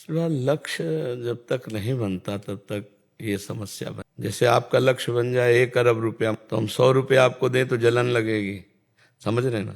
पूरा लक्ष्य जब तक नहीं बनता तब तक ये समस्या बन। जैसे आपका लक्ष्य बन जाए 1 अरब रुपया, तो हम 100 रुपया आपको दें तो जलन लगेगी, समझ रहे ना।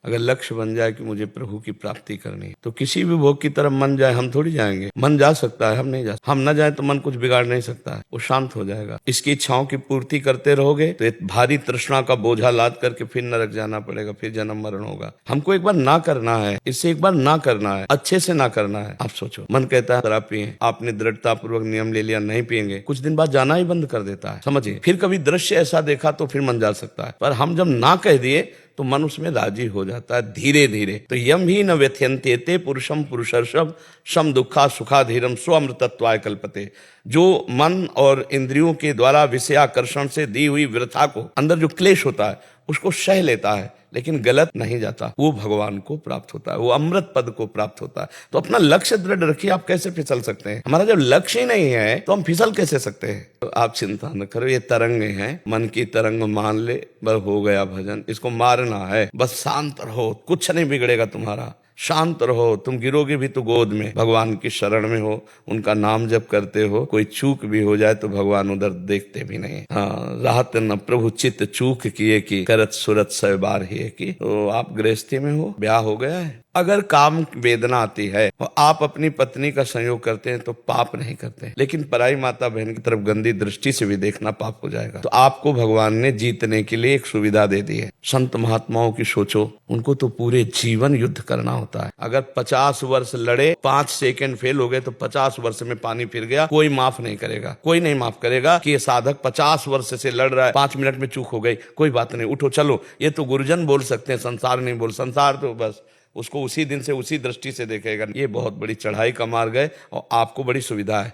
अगर लक्ष्य बन जाए कि मुझे प्रभु की प्राप्ति करनी है, तो किसी भी भोग की तरफ मन जाए, हम थोड़ी जाएंगे। मन जा सकता है, हम नहीं जा सकते। हम न जाए तो मन कुछ बिगाड़ नहीं सकता है, वो शांत हो जाएगा। इसकी इच्छाओं की पूर्ति करते रहोगे तो एक भारी तृष्णा का बोझा लाद करके फिर नरक जाना पड़ेगा, फिर जन्म मरण होगा। हमको एक बार ना करना है, इससे एक बार ना करना है, अच्छे से ना करना है। आप सोचो, मन कहता है शराब पिए, आपने दृढ़ता पूर्वक नियम ले लिया नहीं पिएंगे, कुछ दिन बाद जाना ही बंद कर देता है, समझिए। फिर कभी दृश्य ऐसा देखा तो फिर मन जा सकता है, पर हम जब ना कह दिए तो मन उसमें राजी हो जाता है धीरे धीरे। तो यम ही न व्यथ्यन्ते पुरुषम पुरुषर्षभ सम दुखा सुखा धीरम स्वअमृतत्वाय कल्पते। जो मन और इंद्रियों के द्वारा विषयाकर्षण से दी हुई वृथा को, अंदर जो क्लेश होता है उसको सह लेता है, लेकिन गलत नहीं जाता, वो भगवान को प्राप्त होता है, वो अमृत पद को प्राप्त होता है। तो अपना लक्ष्य दृढ़ रखिए, आप कैसे फिसल सकते हैं। हमारा जब लक्ष्य ही नहीं है तो हम फिसल कैसे सकते हैं। तो आप चिंता न करो, ये तरंगे हैं, मन की तरंग मान ले, बस हो गया भजन, इसको मारना है, बस शांत रहो, कुछ नहीं बिगड़ेगा तुम्हारा। शांत रहो, तुम गिरोगे भी तो गोद में, भगवान की शरण में हो, उनका नाम जप करते हो। कोई चूक भी हो जाए तो भगवान उधर देखते भी नहीं। हाँ, राहत न प्रभु चित्त चूक किए की, करत सुरत सै बार ही की। तो आप गृहस्थी में हो, ब्याह हो गया है, अगर काम वेदना आती है और आप अपनी पत्नी का संयोग करते हैं तो पाप नहीं करते, लेकिन पराई माता बहन की तरफ गंदी दृष्टि से भी देखना पाप हो जाएगा। तो आपको भगवान ने जीतने के लिए एक सुविधा दे दी है। संत महात्माओं की सोचो, उनको तो पूरे जीवन युद्ध करना होता है। अगर 50 वर्ष लड़े, 5 सेकंड फेल हो गए तो 50 वर्ष में पानी फिर गया, कोई माफ नहीं करेगा, कोई नहीं माफ करेगा कि ये साधक 50 वर्ष से लड़ रहा है, 5 मिनट में चूक हो गई, कोई बात नहीं, उठो चलो। ये तो गुरुजन बोल सकते हैं, संसार नहीं बोल। संसार तो बस उसको उसी दिन से उसी दृष्टि से देखेगा। ये बहुत बड़ी चढ़ाई का मार्ग है और आपको बड़ी सुविधा है।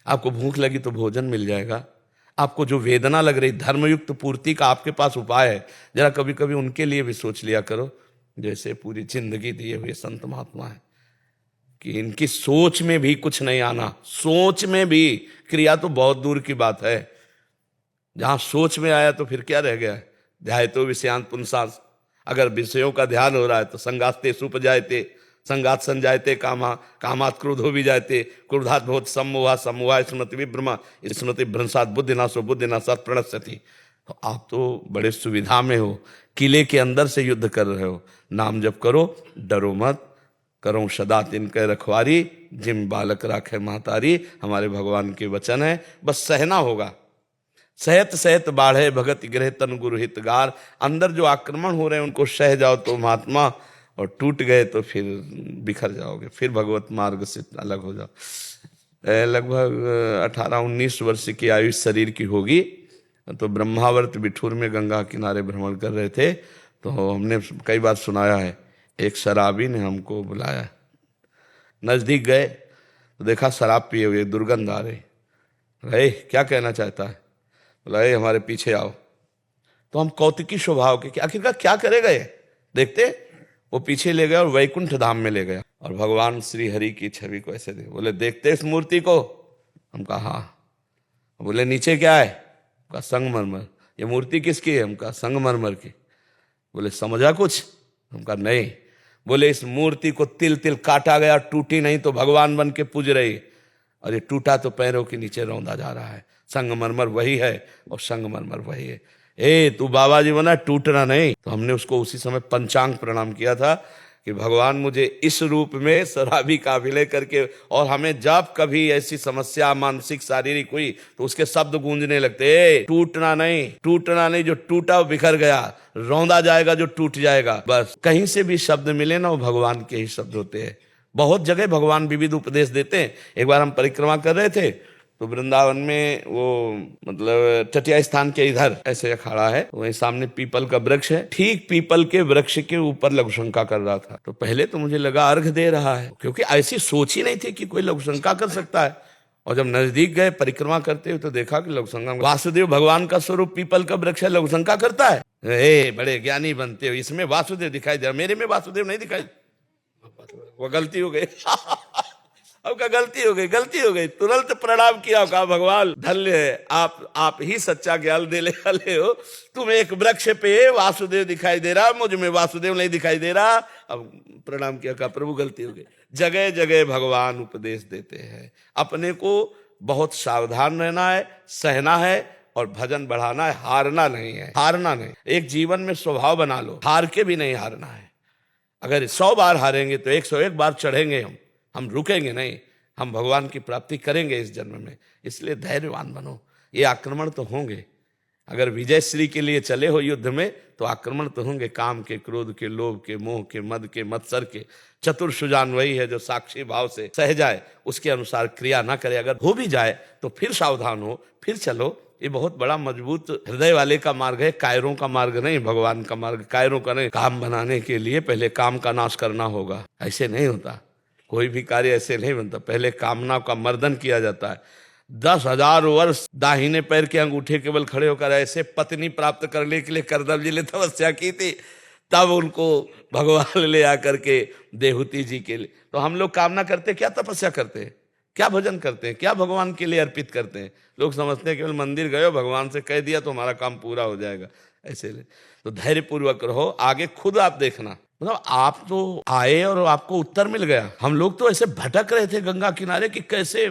आपको भूख लगी तो भोजन मिल जाएगा, आपको जो वेदना लग रही धर्मयुक्त पूर्ति का आपके पास उपाय है। जरा कभी कभी उनके लिए भी सोच लिया करो, जैसे पूरी जिंदगी दिए हुए संत महात्मा है, कि इनकी सोच में भी कुछ नहीं आना। सोच में भी, क्रिया तो बहुत दूर की बात है। जहां सोच में आया तो फिर क्या रह गया। ध्याय तो विषयांत पुंसांस, अगर विषयों का ध्यान हो रहा है तो संगास्ते सुपजायते, संगात संजायते कामा, कामात क्रोधो भी जायते, क्रोधात बहुत सम्मोहा, सम्मोहा स्मृति विभ्रमा, स्मृति भ्रंशात बुद्धिनाशो, बुद्धिनाशात प्रणश्यति। तो आप तो बड़े सुविधा में हो, किले के अंदर से युद्ध कर रहे हो। नाम जप करो, डरो मत, करो सदा तिनके रखवारी, जिम बालक राखे महतारी। हमारे भगवान के वचन है, बस सहना होगा। सहत सहत बाढ़े भगत गृह तन गुरु हितगार। अंदर जो आक्रमण हो रहे हैं उनको सह जाओ तो महात्मा, और टूट गए तो फिर बिखर जाओगे, फिर भगवत मार्ग से अलग हो जाओ। लगभग 18-19 वर्ष की आयु शरीर की होगी। तो ब्रह्मावर्त बिठूर में गंगा किनारे भ्रमण कर रहे थे, तो हमने कई बार सुनाया है, एक शराबी ने हमको बुलाया, नजदीक गए तो देखा शराब पिए हुए, दुर्गंध आ रही। अरे क्या कहना चाहता है, बोला हमारे पीछे आओ। तो हम कौतुकी स्वभाव के, आखिरकार क्या करेगा ये, देखते। वो पीछे ले गया और वैकुंठ धाम में ले गया, और भगवान श्री हरि की छवि को ऐसे दे, बोले देखते इस मूर्ति को। हम कहा हाँ। बोले नीचे क्या है, कहा संगमरमर। ये मूर्ति किसकी है, हम कहा संगमरमर की। बोले समझा कुछ, हम कहा नहीं। बोले इस मूर्ति को तिल तिल काटा गया, टूटी नहीं तो भगवान बन के पूज रही, और ये टूटा तो पैरों के नीचे रौंदा जा रहा है। संगमरमर वही है और संगमरमर वही है। तू बाबा जी बना, टूटना नहीं। तो हमने उसको उसी समय पंचांग प्रणाम किया था कि भगवान मुझे इस रूप में शराबी काबिले करके, और हमें जब कभी ऐसी समस्या मानसिक शारीरिक हुई तो उसके शब्द गूंजने लगते, टूटना नहीं, टूटना नहीं, जो टूटा वो बिखर गया, रौंदा जाएगा जो टूट जाएगा। बस कहीं से भी शब्द मिले ना, वो भगवान के ही शब्द होते हैं। बहुत जगह भगवान विविध उपदेश देते हैं। एक बार हम परिक्रमा कर रहे थे तो वृंदावन में वो मतलब तटिया स्थान के इधर ऐसे अखाड़ा है, वहीं सामने पीपल का वृक्ष है, ठीक पीपल के वृक्ष के ऊपर लघुशंका कर रहा था। तो पहले तो मुझे लगा अर्घ दे रहा है, क्योंकि ऐसी सोच ही नहीं थी कि कोई लघुशंका कर सकता है। और जब नजदीक गए परिक्रमा करते हुए तो देखा कि लघुशंका, वासुदेव भगवान का स्वरूप पीपल का वृक्ष है, लघुशंका करता है। बड़े ज्ञानी बनते हो, इसमें वासुदेव दिखाई दे रहा, मेरे में वासुदेव नहीं दिखाई, वो गलती हो गई। अब का गलती हो गई, तुरंत प्रणाम किया, कहा भगवान धन्य है, आप ही सच्चा ज्ञान देने वाले हो। तुम एक वृक्ष पे वासुदेव दिखाई दे रहा, मुझ में वासुदेव नहीं दिखाई दे रहा। अब प्रणाम किया, कहा प्रभु गलती हो गई। जगह जगह भगवान उपदेश देते हैं, अपने को बहुत सावधान रहना है, सहना है और भजन बढ़ाना है, हारना नहीं। एक जीवन में स्वभाव बना लो, हार के भी नहीं हारना है। अगर 100 बार हारेंगे तो 101 बार चढ़ेंगे, हम रुकेंगे नहीं, हम भगवान की प्राप्ति करेंगे इस जन्म में। इसलिए धैर्यवान बनो। ये आक्रमण तो होंगे, अगर विजय श्री के लिए चले हो युद्ध में तो आक्रमण तो होंगे, काम के, क्रोध के, लोभ के, मोह के, मद के, मत्सर के। चतुर सुजान वही है जो साक्षी भाव से सह जाए, उसके अनुसार क्रिया ना करे। अगर हो भी जाए तो फिर सावधान हो, फिर चलो। ये बहुत बड़ा मजबूत हृदय वाले का मार्ग है, कायरों का मार्ग नहीं, भगवान का मार्ग। कायरों का नहीं, काम बनाने के लिए पहले काम का नाश करना होगा। ऐसे नहीं होता, कोई भी कार्य ऐसे नहीं बनता, पहले कामना का मर्दन किया जाता है। 10,000 वर्ष दाहिने पैर के अंगूठे केवल खड़े होकर ऐसे पत्नी प्राप्त करने के लिए करदम जी ने तपस्या की थी, तब उनको भगवान ले आकर के देहूती जी के लिए। तो हम लोग कामना करते, क्या तपस्या करते हैं, क्या भजन करते हैं, क्या भगवान के लिए अर्पित करते हैं। लोग समझते हैं केवल मंदिर गए, भगवान से कह दिया तो हमारा काम पूरा हो जाएगा, ऐसे नहीं। तो धैर्य पूर्वक रहो, आगे खुद आप देखना। मतलब आप तो आए और आपको उत्तर मिल गया। हम लोग तो ऐसे भटक रहे थे गंगा किनारे कि कैसे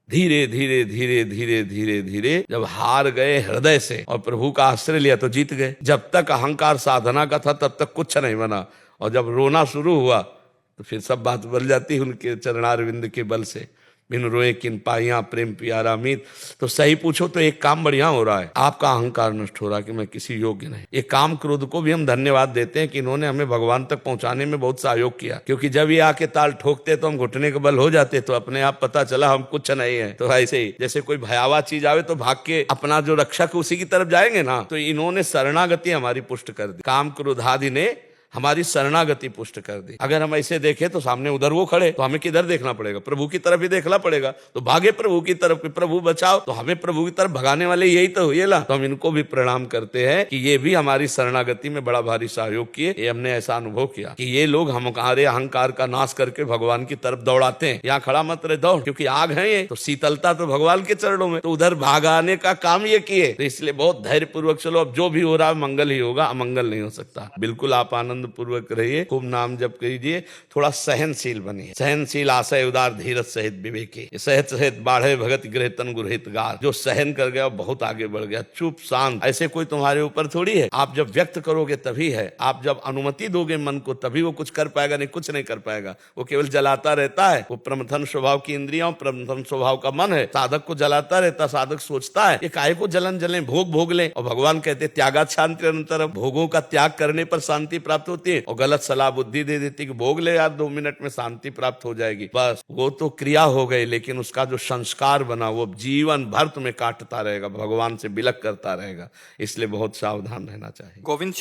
धीरे धीरे धीरे धीरे धीरे धीरे जब हार गए हृदय से और प्रभु का आश्रय लिया तो जीत गए। जब तक अहंकार साधना का था तब तक कुछ नहीं बना, और जब रोना शुरू हुआ तो फिर सब बात बन जाती है उनके चरणारविंद के बल से। बिन रोए किन पाइया प्रेम प्यारा मीत। तो सही पूछो तो एक काम बढ़िया हो रहा है, आपका अहंकार नष्ट हो रहा है कि मैं किसी योग्य नहीं। ये काम क्रोध को भी हम धन्यवाद देते हैं कि इन्होंने हमें भगवान तक पहुंचाने में बहुत सहयोग किया, क्योंकि जब ये आके ताल ठोकते तो हम घुटने के बल हो जाते, तो अपने आप पता चला हम कुछ नहीं है। तो ऐसे ही जैसे कोई भयावह चीज आवे तो भाग के अपना जो रक्षक उसी की तरफ जाएंगे ना, तो इन्होंने शरणागति हमारी पुष्ट कर दी। काम क्रोधादि ने हमारी शरणागति पुष्ट कर दी। अगर हम ऐसे देखें तो सामने उधर वो खड़े, तो हमें किधर देखना पड़ेगा, प्रभु की तरफ ही देखना पड़ेगा। तो भागे प्रभु की तरफ, प्रभु बचाओ, तो हमें प्रभु की तरफ भगाने वाले यही तो हुए ला। तो हम इनको भी प्रणाम करते हैं कि ये भी हमारी शरणागति में बड़ा भारी सहयोग किए। ये हमने ऐसा अनुभव किया कि ये लोग हमारे अहंकार का नाश करके भगवान की तरफ दौड़ाते हैं। यहाँ खड़ा मत रहे, दौड़, क्योंकि आग है ये, तो शीतलता तो भगवान के चरणों में, तो उधर भागाने का काम ये किए। तो इसलिए बहुत धैर्य पूर्वक चलो, अब जो भी हो रहा है मंगल ही होगा, अमंगल नहीं हो सकता। बिल्कुल आप आनंद पूर्वक रहिए, खूब नाम जप कीजिए, थोड़ा सहनशील बनिए। सहनशील आशय उदार धीरज सहित विवेकी, सहित सहित बाढ़े भगत गृह तन गुरहित गार। जो सहन कर गया बहुत आगे बढ़ गया, चुप शांत, ऐसे कोई तुम्हारे ऊपर थोड़ी है। आप जब व्यक्त करोगे तभी है, आप जब अनुमति दोगे मन को तभी वो कुछ कर पाएगा, नहीं कुछ नहीं कर पाएगा। वो केवल जलाता रहता है। वो प्रमथन स्वभाव की इंद्रियां, प्रमथन स्वभाव का मन है, साधक को जलाता रहता। साधक सोचता है ये काहे को जलन जले, भोग भोग ले। और भगवान कहते त्यागात शांति अनंतर, भोगों का त्याग करने पर शांति प्राप्त होती है। और गलत सलाह बुद्धि दे देती कि भोग ले यार 2 मिनट में शांति प्राप्त हो जाएगी, बस वो तो क्रिया हो गई, लेकिन उसका जो संस्कार बना वो जीवन भर तुम्हें काटता रहेगा, भगवान से बिलक करता रहेगा। इसलिए बहुत सावधान रहना चाहिए। गोविंद